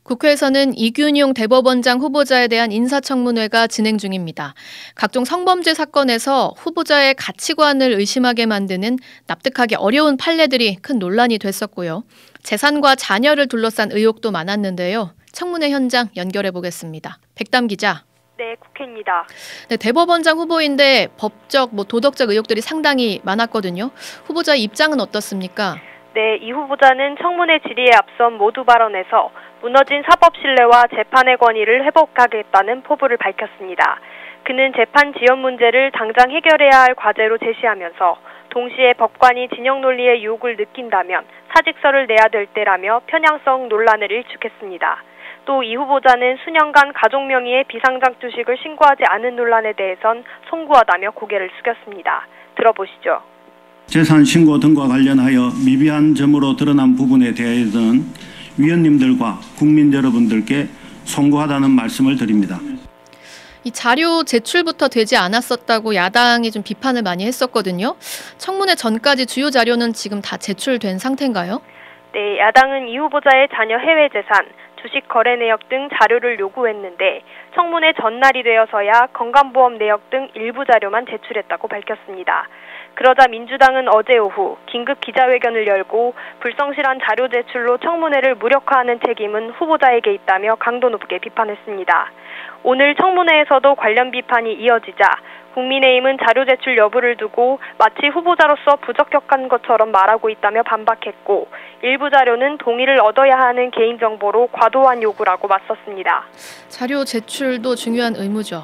국회에서는 이균용 대법원장 후보자에 대한 인사청문회가 진행 중입니다. 각종 성범죄 사건에서 후보자의 가치관을 의심하게 만드는 납득하기 어려운 판례들이 큰 논란이 됐었고요. 재산과 자녀를 둘러싼 의혹도 많았는데요. 청문회 현장 연결해 보겠습니다. 백담 기자. 네, 국회입니다. 네, 대법원장 후보인데 법적, 도덕적 의혹들이 상당히 많았거든요. 후보자의 입장은 어떻습니까? 네, 이 후보자는 청문회 질의에 앞선 모두 발언에서 무너진 사법 신뢰와 재판의 권위를 회복하겠다는 포부를 밝혔습니다. 그는 재판 지연 문제를 당장 해결해야 할 과제로 제시하면서 동시에 법관이 진영 논리의 유혹을 느낀다면 사직서를 내야 될 때라며 편향성 논란을 일축했습니다. 또 이 후보자는 수년간 가족 명의의 비상장 주식을 신고하지 않은 논란에 대해선 송구하다며 고개를 숙였습니다. 들어보시죠. 재산 신고 등과 관련하여 미비한 점으로 드러난 부분에 대해서는 위원님들과 국민 여러분들께 송구하다는 말씀을 드립니다. 이 자료 제출부터 되지 않았었다고 야당이 좀 비판을 많이 했었거든요. 청문회 전까지 주요 자료는 지금 다 제출된 상태인가요? 네, 야당은 이 후보자의 자녀 해외 재산, 주식 거래 내역 등 자료를 요구했는데 청문회 전날이 되어서야 건강보험 내역 등 일부 자료만 제출했다고 밝혔습니다. 그러자 민주당은 어제 오후 긴급 기자회견을 열고 불성실한 자료 제출로 청문회를 무력화하는 책임은 후보자에게 있다며 강도 높게 비판했습니다. 오늘 청문회에서도 관련 비판이 이어지자 국민의힘은 자료 제출 여부를 두고 마치 후보자로서 부적격한 것처럼 말하고 있다며 반박했고 일부 자료는 동의를 얻어야 하는 개인정보로 과도한 요구라고 맞섰습니다. 자료 제출도 중요한 의무죠.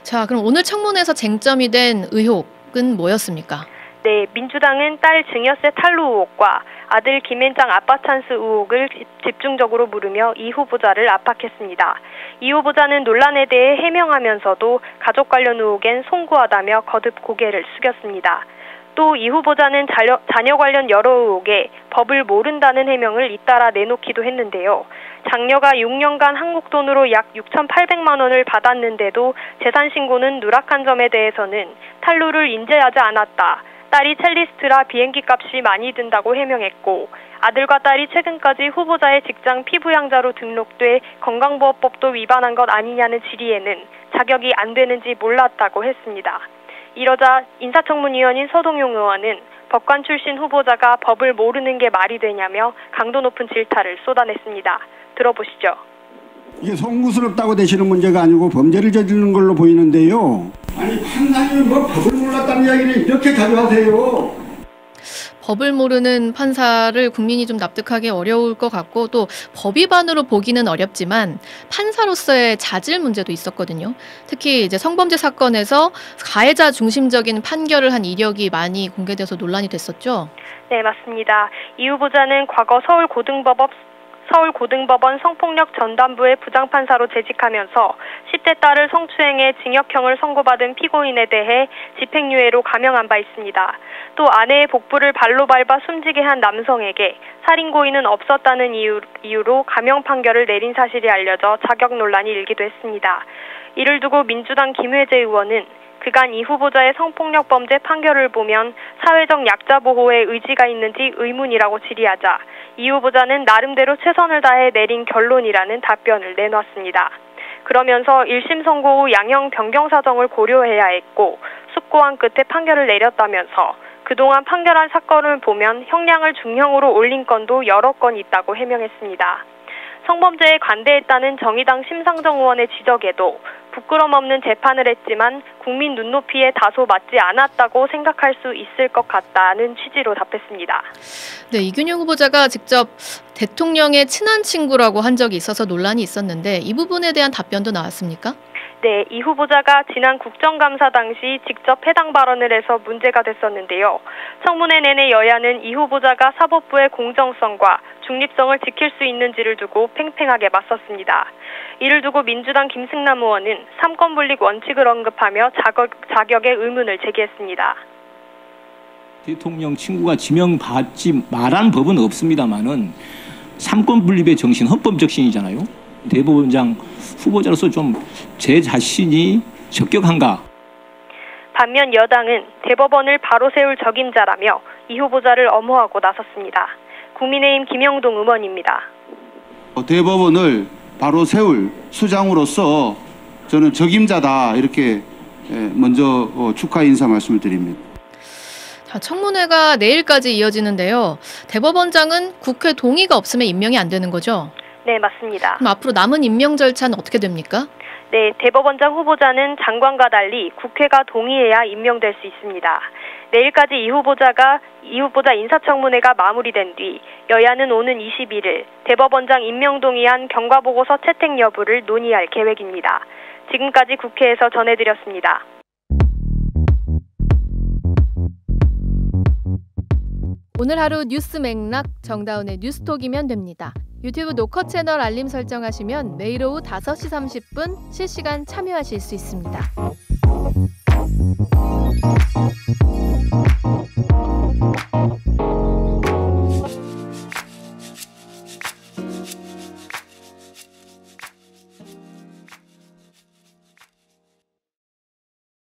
자, 그럼 오늘 청문회에서 쟁점이 된 의혹은 뭐였습니까? 네, 민주당은 딸 증여세 탈루 의혹과 아들 김앤장 아빠 찬스 의혹을 집중적으로 물으며 이 후보자를 압박했습니다. 이 후보자는 논란에 대해 해명하면서도 가족 관련 의혹엔 송구하다며 거듭 고개를 숙였습니다. 또 이 후보자는 자녀 관련 여러 의혹에 법을 모른다는 해명을 잇따라 내놓기도 했는데요. 장녀가 6년간 한국 돈으로 약 6,800만 원을 받았는데도 재산 신고는 누락한 점에 대해서는 탈루를 인지하지 않았다. 딸이 첼리스트라 비행기 값이 많이 든다고 해명했고 아들과 딸이 최근까지 후보자의 직장 피부양자로 등록돼 건강보험법도 위반한 것 아니냐는 질의에는 자격이 안 되는지 몰랐다고 했습니다. 이러자 인사청문위원인 서동용 의원은 법관 출신 후보자가 법을 모르는 게 말이 되냐며 강도 높은 질타를 쏟아냈습니다. 들어보시죠. 이게 송구스럽다고 되시는 문제가 아니고 범죄를 저지르는 걸로 보이는데요. 아니 판사님이 법을 몰랐다는 이야기를 이렇게 가져가세요. 법을 모르는 판사를 국민이 좀 납득하기 어려울 것 같고 또 법 위반으로 보기는 어렵지만 판사로서의 자질 문제도 있었거든요. 특히 이제 성범죄 사건에서 가해자 중심적인 판결을 한 이력이 많이 공개돼서 논란이 됐었죠. 네, 맞습니다. 이 후보자는 과거 서울고등법원 성폭력 전담부의 부장판사로 재직하면서 10대 딸을 성추행해 징역형을 선고받은 피고인에 대해 집행유예로 감형한 바 있습니다. 또 아내의 복부를 발로 밟아 숨지게 한 남성에게 살인고의는 없었다는 이유로 감형 판결을 내린 사실이 알려져 자격 논란이 일기도 했습니다. 이를 두고 민주당 김회재 의원은 그간 이 후보자의 성폭력 범죄 판결을 보면 사회적 약자 보호에 의지가 있는지 의문이라고 질의하자 이 후보자는 나름대로 최선을 다해 내린 결론이라는 답변을 내놨습니다. 그러면서 1심 선고 후 양형 변경 사정을 고려해야 했고 숙고한 끝에 판결을 내렸다면서 그동안 판결한 사건을 보면 형량을 중형으로 올린 건도 여러 건 있다고 해명했습니다. 성범죄에 관대했다는 정의당 심상정 의원의 지적에도 부끄럼 없는 재판을 했지만 국민 눈높이에 다소 맞지 않았다고 생각할 수 있을 것 같다는 취지로 답했습니다. 네, 이균용 후보자가 직접 대통령의 친한 친구라고 한 적이 있어서 논란이 있었는데 이 부분에 대한 답변도 나왔습니까? 네, 이 후보자가 지난 국정감사 당시 직접 해당 발언을 해서 문제가 됐었는데요. 청문회 내내 여야는 이 후보자가 사법부의 공정성과 중립성을 지킬 수 있는지를 두고 팽팽하게 맞섰습니다. 이를 두고 민주당 김승남 의원은 삼권분립 원칙을 언급하며 자격의 의문을 제기했습니다. 대통령 친구가 지명받지 말한 법은 없습니다만은 삼권분립의 정신, 헌법적 신이잖아요. 대법원장 후보자로서 좀 제 자신이 적격한가? 반면 여당은 대법원을 바로 세울 적임자라며 이 후보자를 엄호하고 나섰습니다. 국민의힘 김영동 의원입니다. 대법원을 바로 세울 수장으로서 저는 적임자다 이렇게 먼저 축하 인사 말씀을 드립니다. 자, 청문회가 내일까지 이어지는데요. 대법원장은 국회 동의가 없으면 임명이 안 되는 거죠? 네, 맞습니다. 그럼 앞으로 남은 임명 절차는 어떻게 됩니까? 네, 대법원장 후보자는 장관과 달리 국회가 동의해야 임명될 수 있습니다. 내일까지 이 후보자 인사청문회가 마무리된 뒤 여야는 오는 21일 대법원장 임명 동의안 경과보고서 채택 여부를 논의할 계획입니다. 지금까지 국회에서 전해드렸습니다. 오늘 하루 뉴스 맥락 정다운의 뉴스톡이면 됩니다. 유튜브 노컷 채널 알림 설정하시면 매일 오후 5시 30분 실시간 참여하실 수 있습니다.